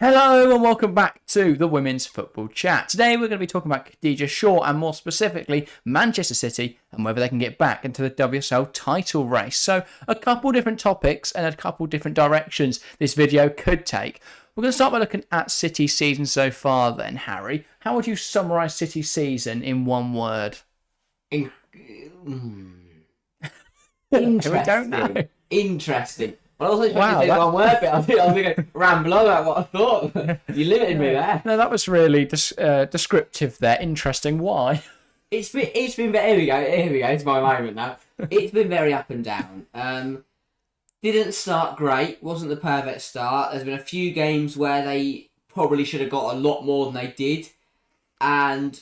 Hello and welcome back to the Women's Football Chat. Today we're going to be talking about Khadija Shaw and more specifically Manchester City and whether they can get back into the WSL title race. So a couple different topics and a couple different directions this video could take. We're going to start by looking at City's season so far then, Harry. How would you summarise City's season in one word? Interesting. We don't know. Interesting. But I was expecting to say one word, but I was going to ramble on about what I thought. You limited me there. No, that was really descriptive there. Interesting. Why? It's been here we go. It's my moment now. It's been very up and down. Didn't start great. Wasn't the perfect start. There's been a few games where they probably should have got a lot more than they did, and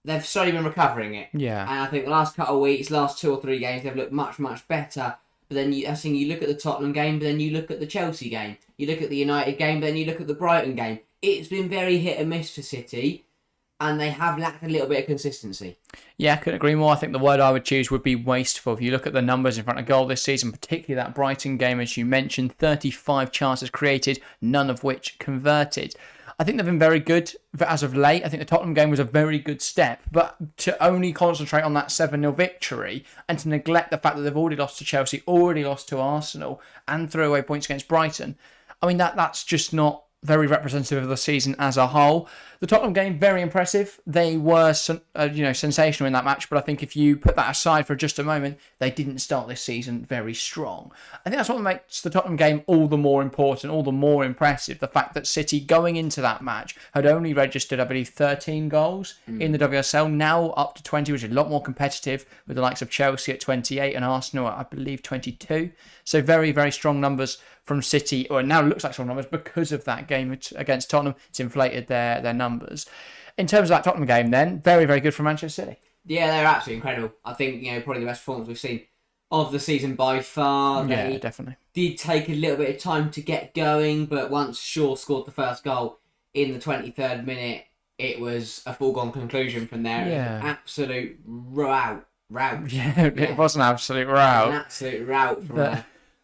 they've slowly been recovering it. Yeah. And I think the last couple of weeks, last 2 or 3 games, they've looked much, much better. But then you look at the Tottenham game, but then you look at the Chelsea game. You look at the United game, but then you look at the Brighton game. It's been very hit and miss for City, and they have lacked a little bit of consistency. Yeah, I couldn't agree more. I think the word I would choose would be wasteful. If you look at the numbers in front of goal this season, particularly that Brighton game, as you mentioned, 35 chances created, none of which converted. I think they've been very good as of late. I think the Tottenham game was a very good step, but to only concentrate on that 7-0 victory and to neglect the fact that they've already lost to Chelsea, already lost to Arsenal, and threw away points against Brighton, I mean, that's just not very representative of the season as a whole. The Tottenham game, very impressive. They were sensational in that match, but I think if you put that aside for just a moment, they didn't start this season very strong. I think that's what makes the Tottenham game all the more important, all the more impressive. The fact that City, going into that match, had only registered, I believe, 13 goals in the WSL, now up to 20, which is a lot more competitive with the likes of Chelsea at 28 and Arsenal at, I believe, 22. So very, very strong numbers from City, or now looks like strong numbers because of that game against Tottenham. It's inflated their numbers. In terms of that Tottenham game then, very, very good for Manchester City. Yeah, they're absolutely incredible. I think, probably the best performance we've seen of the season by far. Yeah, definitely. Did take a little bit of time to get going, but once Shaw scored the first goal in the 23rd minute, it was a foregone conclusion from there. Yeah. It was an absolute rout. Yeah, it was an absolute rout. An absolute rout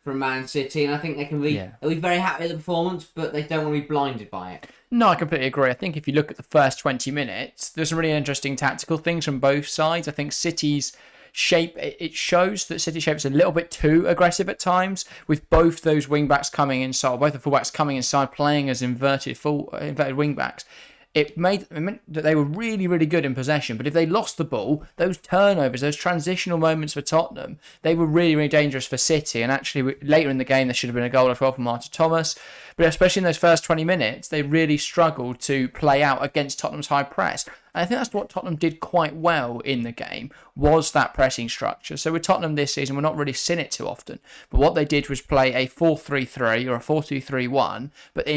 from Man City, and I think they'll be very happy with the performance, but they don't want to be blinded by it. No, I completely agree. I think if you look at the first 20 minutes, there's some really interesting tactical things from both sides. I think City's shape, it shows that City shape is a little bit too aggressive at times, with both those wing-backs coming inside, both the full-backs coming inside, playing as inverted wing-backs. It meant that they were really, really good in possession. But if they lost the ball, those turnovers, those transitional moments for Tottenham, they were really, really dangerous for City. And actually, later in the game, there should have been a goal as well from Marta Thomas. But especially in those first 20 minutes, they really struggled to play out against Tottenham's high press. And I think that's what Tottenham did quite well in the game, was that pressing structure. So with Tottenham this season, we're not really seeing it too often. But what they did was play a 4-3-3 or a 4-2-3-1, but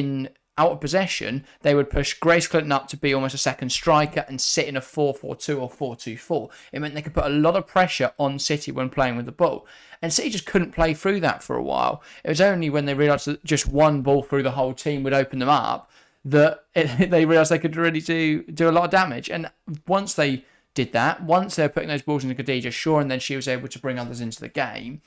out of possession, they would push Grace Clinton up to be almost a second striker and sit in a 4-4-2 or 4-2-4. It meant they could put a lot of pressure on City when playing with the ball. And City just couldn't play through that for a while. It was only when they realised that just one ball through the whole team would open them up that they realised they could really do a lot of damage. And once they did that, once they were putting those balls into Khadija Shaw and then she was able to bring others into the game,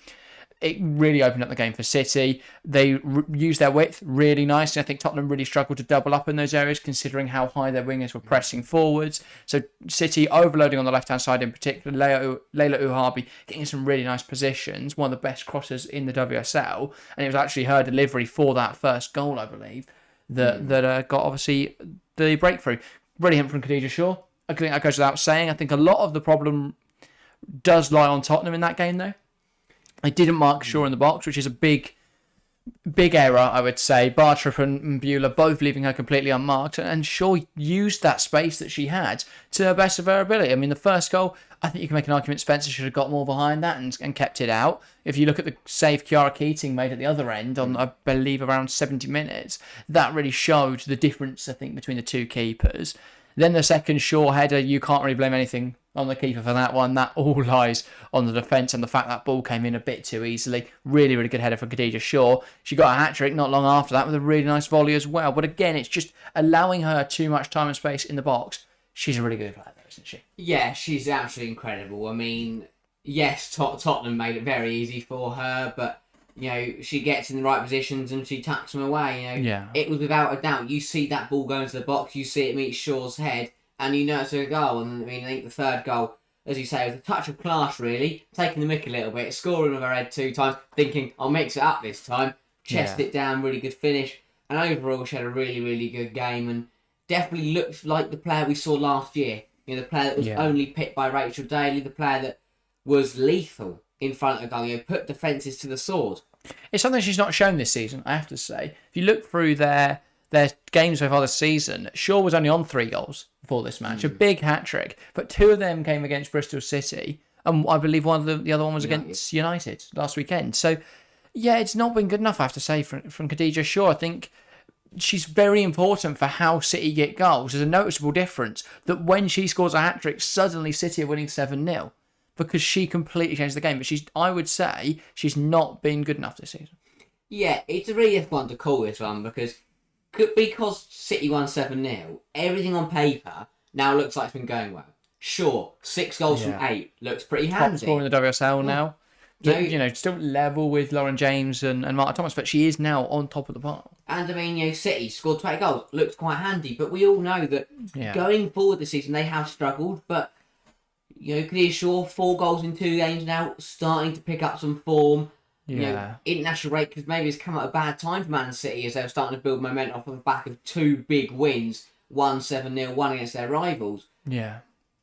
it really opened up the game for City. They used their width really nicely. I think Tottenham really struggled to double up in those areas, considering how high their wingers were pressing forwards. So City overloading on the left-hand side in particular. Layla Uhabi getting some really nice positions, one of the best crossers in the WSL. And it was actually her delivery for that first goal, I believe, that got obviously the breakthrough. Brilliant from Khadija Shaw. I think that goes without saying. I think a lot of the problem does lie on Tottenham in that game, though. They didn't mark Shaw in the box, which is a big error, I would say. Bartra and Beulah both leaving her completely unmarked, and Shaw used that space that she had to the best of her ability. I mean, the first goal, I think you can make an argument Spencer should have got more behind that and kept it out. If you look at the save Kiara Keating made at the other end on, I believe, around 70 minutes, that really showed the difference, I think, between the two keepers. Then the second Shaw header, you can't really blame anything on the keeper for that one. That all lies on the defence and the fact that ball came in a bit too easily. Really, really good header from Khadija Shaw. She got a hat-trick not long after that with a really nice volley as well. But again, it's just allowing her too much time and space in the box. She's a really good player, though, isn't she? Yeah, she's absolutely incredible. I mean, yes, Tottenham made it very easy for her, but she gets in the right positions and she tucks them away. Yeah. It was without a doubt. You see that ball go into the box, you see it meet Shaw's head, and you know it's a goal. And I think the third goal, as you say, was a touch of class, really, taking the mick a little bit, scoring with her head 2 times, thinking I'll mix it up this time, chest it down, really good finish, and overall she had a really, really good game and definitely looked like the player we saw last year. The player that was only picked by Rachel Daly, the player that was lethal in front of goal, put defences to the sword. It's something she's not shown this season, I have to say. If you look through their games so far this season, Shaw was only on 3 goals before this match, a big hat-trick, but 2 of them came against Bristol City, and I believe the other one was against United last weekend. So, yeah, it's not been good enough, I have to say, from Khadija Shaw. I think she's very important for how City get goals. There's a noticeable difference that when she scores a hat-trick, suddenly City are winning 7-0 because she completely changed the game. But I would say she's not been good enough this season. Yeah, it's a really tough one to call this one because City won 7-0, everything on paper now looks like it's been going well. Sure, 6 goals from 8 looks pretty handy. Top scorer in the WSL now. Still level with Lauren James and Marta Thomas, but she is now on top of the pile. And City scored 20 goals, looks quite handy, but we all know that going forward this season they have struggled, but Khadija Shaw, 4 goals in 2 games now, starting to pick up some form. International break, because maybe it's come at a bad time for Man City as they were starting to build momentum off the back of 2 big wins, 1 7-0, one against their rivals. Yeah.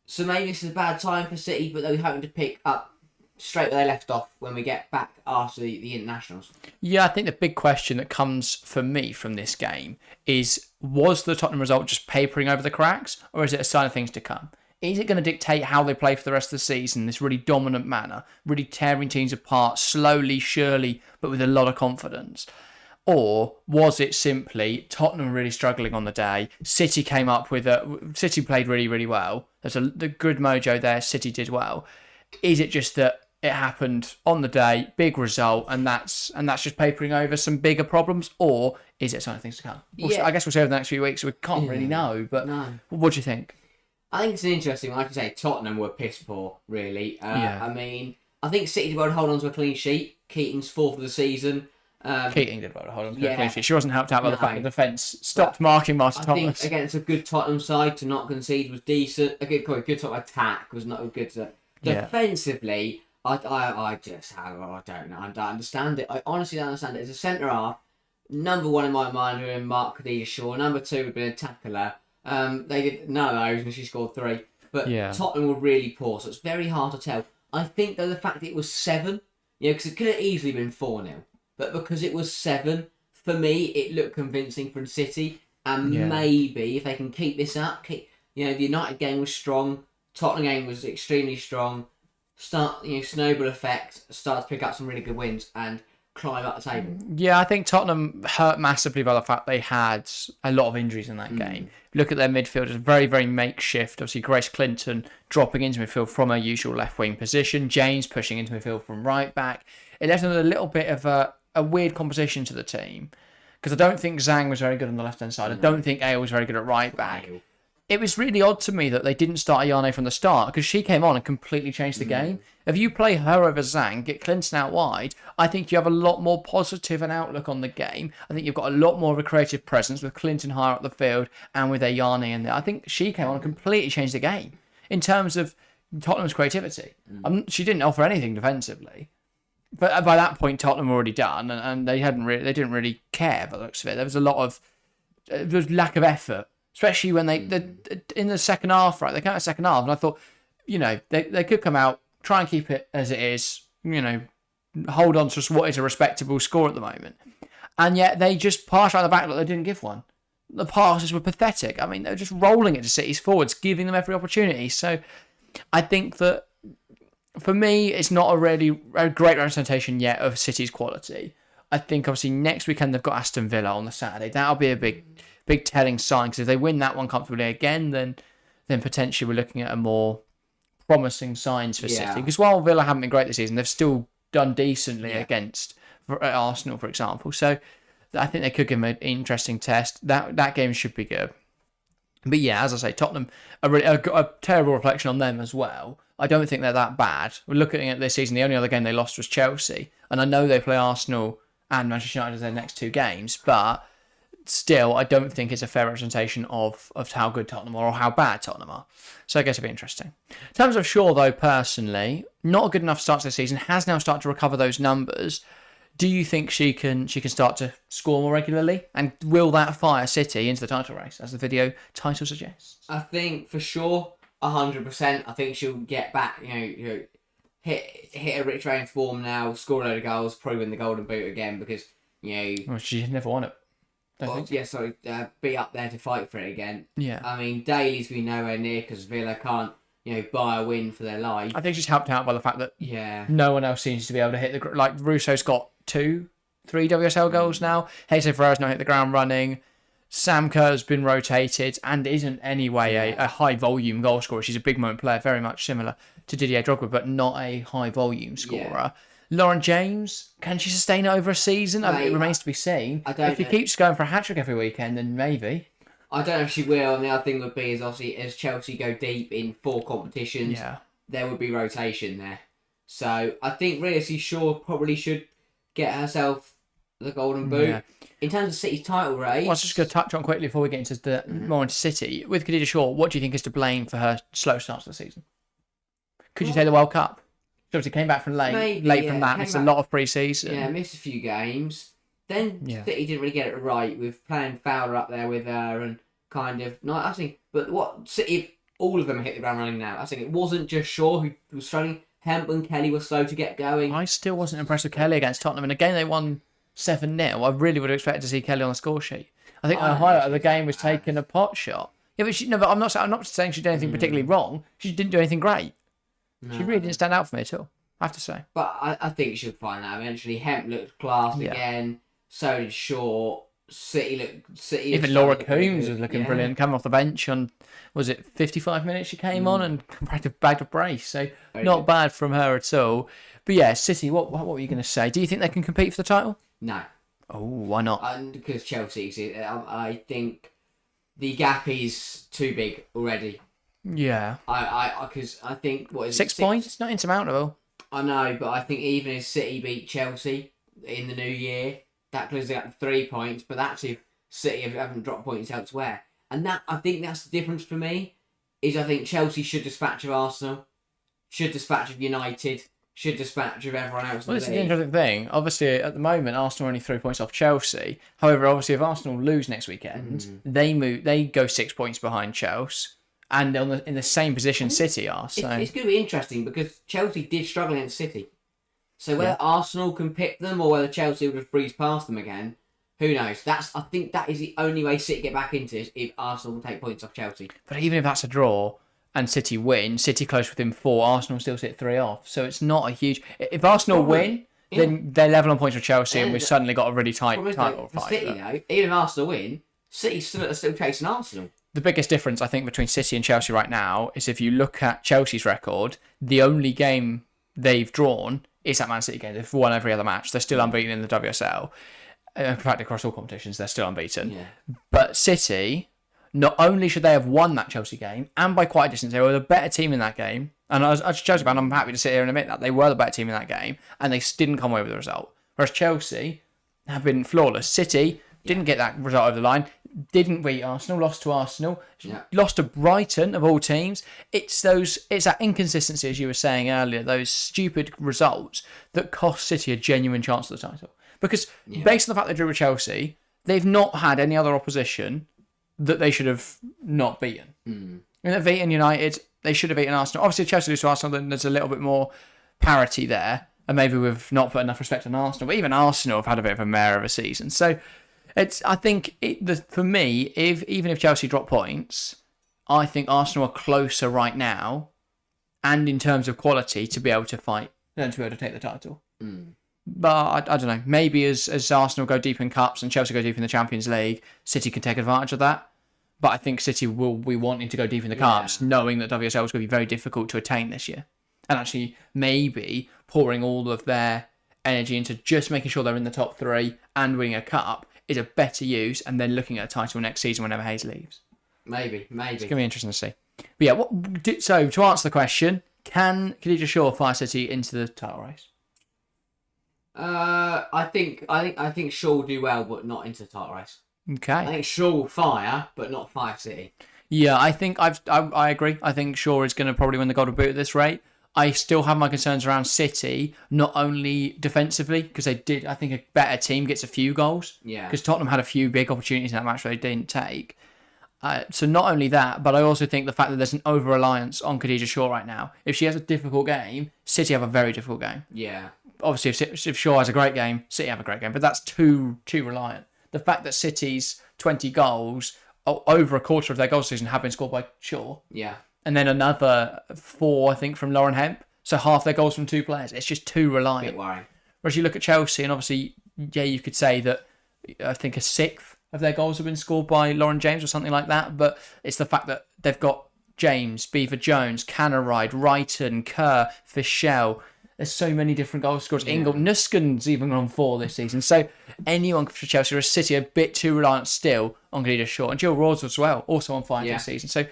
So maybe this is a bad time for City, but they're hoping to pick up straight where they left off when we get back after the internationals. Yeah, I think the big question that comes for me from this game is, was the Tottenham result just papering over the cracks, or is it a sign of things to come? Is it going to dictate how they play for the rest of the season in this really dominant manner, really tearing teams apart slowly, surely, but with a lot of confidence? Or was it simply Tottenham really struggling on the day? City came up with City played really, really well. There's the good mojo there. City did well. Is it just that it happened on the day, big result, and that's just papering over some bigger problems, or is it a sign of things to come? I guess we'll see over the next few weeks. So we can't really know. But what do you think? I think it's an interesting one. Like I say, Tottenham were piss poor, really. I think City did well to hold on to a clean sheet. Keating's 4th of the season. Keating did well to hold on to a clean sheet. She wasn't helped out by the fact the defence stopped marking Marta Thomas. I think against a good Tottenham side to not concede was decent. A good Tottenham attack was not good. Defensively, I don't know. I don't understand it. I honestly don't understand it. As a centre half, number 1 in my mind would have been Mark Khadija Shaw. Number 2 would have been a tackler. They did none of those, and she scored 3. But Tottenham were really poor, so it's very hard to tell. I think, though, the fact that it was 7, because it could have easily been 4-0, but because it was 7, for me, it looked convincing from City. And maybe if they can keep this up, the United game was strong, Tottenham game was extremely strong. Snowball effect, start to pick up some really good wins and climb up the table. Yeah, I think Tottenham hurt massively by the fact they had a lot of injuries in that game. Look at their midfield, it's very, very makeshift. Obviously, Grace Clinton dropping into midfield from her usual left wing position, James pushing into midfield from right back. It left them with a little bit of a weird composition to the team, because I don't think Zhang was very good on the left hand side. I don't think Ale was very good at right back. It was really odd to me that they didn't start Ayane from the start, because she came on and completely changed the game. If you play her over Zhang, get Clinton out wide, I think you have a lot more positive an outlook on the game. I think you've got a lot more of a creative presence with Clinton higher up the field and with Ayane in there. I think she came on and completely changed the game in terms of Tottenham's creativity. She didn't offer anything defensively. But by that point, Tottenham were already done, and they didn't really care by the looks of it. There was a lot of lack of effort, especially when they in the second half. Right, they came out the second half, and I thought, they could come out, try and keep it as it is, hold on to what is a respectable score at the moment, and yet they just passed around the back like they didn't give one. The passes were pathetic. I mean, they were just rolling it to City's forwards, giving them every opportunity. So, I think that, for me, it's not a great representation yet of City's quality. I think, obviously, next weekend they've got Aston Villa on the Saturday. That'll be a big telling sign, because if they win that one comfortably again, then potentially we're looking at a more promising signs for City. Because while Villa haven't been great this season, they've still done decently against Arsenal, for example. So I think they could give them an interesting test. That game should be good. But yeah, as I say, Tottenham, a terrible reflection on them as well. I don't think they're that bad. We're looking at this season, the only other game they lost was Chelsea. And I know they play Arsenal and Manchester United as their next two games, but still, I don't think it's a fair representation of how good Tottenham are or how bad Tottenham are. So I guess it'll be interesting. In terms of Shaw, though, personally, not a good enough start to the season, has now started to recover those numbers. Do you think she can start to score more regularly? And will that fire City into the title race, as the video title suggests? I think for sure, 100%. I think she'll get back, hit a rich vein form now, score a load of goals, probably win the Golden Boot again because, Well, she never won it. Be up there to fight for it again. Yeah. I mean, Daly's been nowhere near because Villa can't, buy a win for their life. I think she's helped out by the fact that no one else seems to be able to hit the... Like, Russo's got 3 WSL goals now. Jose Ferrer's now hit the ground running. Sam Kerr's been rotated and isn't anyway a high-volume goal scorer. She's a big-moment player, very much similar to Didier Drogba, but not a high-volume scorer. Yeah. Lauren James, can she sustain it over a season? I mean, it remains to be seen. If she keeps going for a hat-trick every weekend, then maybe. I don't know if she will, and the other thing would be is obviously as Chelsea go deep in 4 competitions, there would be rotation there. So I think really Shaw probably should get herself the Golden Boot. Yeah. In terms of City's title race... Well, I was just going to touch on quickly before we get into more into City. With Khadija Shaw, what do you think is to blame for her slow start to the season? Could you say the World Cup? She obviously came back from late from that. It's a lot of pre-season. Yeah, missed a few games. Then City didn't really get it right with playing Fowler up there with her and kind of... But what City... All of them hit the ground running now. I think it wasn't just Shaw who was struggling. Hemp and Kelly were slow to get going. I still wasn't impressed with Kelly against Tottenham. And again, they won 7-0. I really would have expected to see Kelly on the score sheet. I think the highlight of the game was taking a pot shot. Yeah, but I'm not saying she did anything particularly wrong. She didn't do anything great. No. She really didn't stand out for me at all, I have to say. But I think she'll find that eventually. Hemp looked class again. So did Shaw. City. Even Laura Coombs was looking brilliant. Coming off the bench on, was it 55 minutes she came on and bagged a brace. So not bad from her at all. But yeah, City, what were you going to say? Do you think they can compete for the title? No. Oh, why not? Because Chelsea, I think the gap is too big already. Yeah. Because I think, what is 6 points? It's not insurmountable. I know, but I think even if City beat Chelsea in the new year, that closes it up to 3 points, but that's if City haven't dropped points elsewhere. And I think that's the difference for me, is I think Chelsea should dispatch of Arsenal, should dispatch of United, should dispatch of everyone else. Well, this is the interesting thing. Obviously, at the moment, Arsenal are only 3 points off Chelsea. However, obviously, if Arsenal lose next weekend, they go 6 points behind Chelsea. And in the same position City are. So it's going to be interesting because Chelsea did struggle against City. So whether Arsenal can pick them or whether Chelsea will just breeze past them again, who knows? I think that is the only way City get back into it if Arsenal will take points off Chelsea. But even if that's a draw and City win, City close within 4, Arsenal still sit 3 off. So it's not a huge... If Arsenal win, then they're level on points with Chelsea and we've suddenly got a really tight title fight. City, though, even if Arsenal win, City's still chasing Arsenal. The biggest difference, I think, between City and Chelsea right now is if you look at Chelsea's record, the only game they've drawn is that Man City game. They've won every other match. They're still unbeaten in the WSL. In fact, across all competitions, they're still unbeaten. Yeah. But City, not only should they have won that Chelsea game, and by quite a distance, they were the better team in that game. And as a Chelsea fan, I'm happy to sit here and admit that. They were the better team in that game, and they didn't come away with the result. Whereas Chelsea have been flawless. City didn't get that result over the line. Didn't beat Arsenal, lost to Arsenal, lost to Brighton of all teams. It's that inconsistency, as you were saying earlier, those stupid results that cost City a genuine chance at the title. Because based on the fact they drew with Chelsea, they've not had any other opposition that they should have not beaten. And they've beaten United, they should have beaten Arsenal. Obviously, Chelsea lose to Arsenal, then there's a little bit more parity there, and maybe we've not put enough respect on Arsenal. But even Arsenal have had a bit of a mare of a season, so. I think for me, even if Chelsea drop points, I think Arsenal are closer right now, and in terms of quality, to be able to fight, to be able to take the title. But I don't know. Maybe as Arsenal go deep in cups and Chelsea go deep in the Champions League, City can take advantage of that. But I think City will be wanting to go deep in the cups, knowing that WSL is going to be very difficult to attain this year, and actually maybe pouring all of their energy into just making sure they're in the top 3 and winning a cup is a better use, and then looking at a title next season whenever Hayes leaves. Maybe. It's going to be interesting to see. But yeah, so to answer the question, can Khadija Shaw fire City into the title race? I think Shaw will do well, but not into the title race. Okay. I think Shaw will fire, but not fire City. Yeah, I think I agree. I think Shaw is going to probably win the Golden Boot at this rate. I still have my concerns around City, not only defensively, because I think a better team gets a few goals. Yeah. Because Tottenham had a few big opportunities in that match that they didn't take. So not only that, but I also think the fact that there's an over-reliance on Khadija Shaw right now. If she has a difficult game, City have a very difficult game. Yeah. Obviously, if Shaw has a great game, City have a great game, but that's too reliant. The fact that City's 20 goals, over a quarter of their goal season, have been scored by Shaw. Yeah. And then another 4, I think, from Lauren Hemp. So half their goals from 2 players. It's just too reliant. Bit worrying. Whereas you look at Chelsea, and obviously, yeah, you could say that I think a sixth of their goals have been scored by Lauren James or something like that. But it's the fact that they've got James, Beaver Jones, Canaride, Wrighton, Kerr, Fischel. There's so many different goal scorers. Yeah. Ingle, Nusken's even on 4 this season. So anyone for Chelsea or City are a bit too reliant still on Khadija Shaw. And Jill Rawls as well, also on 5 this season. So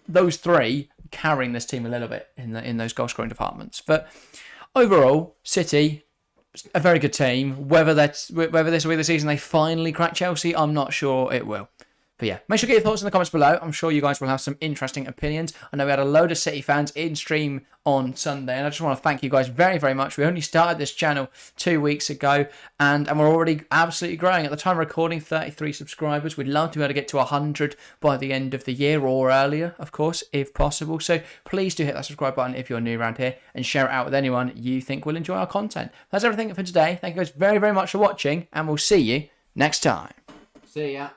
those 3 carrying this team a little bit in those goal scoring departments. But overall, City, a very good team. Whether this will be the season they finally crack Chelsea, I'm not sure it will. But yeah, make sure to get your thoughts in the comments below. I'm sure you guys will have some interesting opinions. I know we had a load of City fans in stream on Sunday, and I just want to thank you guys very, very much. We only started this channel 2 weeks ago, and we're already absolutely growing. At the time of recording, 33 subscribers. We'd love to be able to get to 100 by the end of the year, or earlier, of course, if possible. So please do hit that subscribe button if you're new around here, and share it out with anyone you think will enjoy our content. That's everything for today. Thank you guys very, very much for watching, and we'll see you next time. See ya.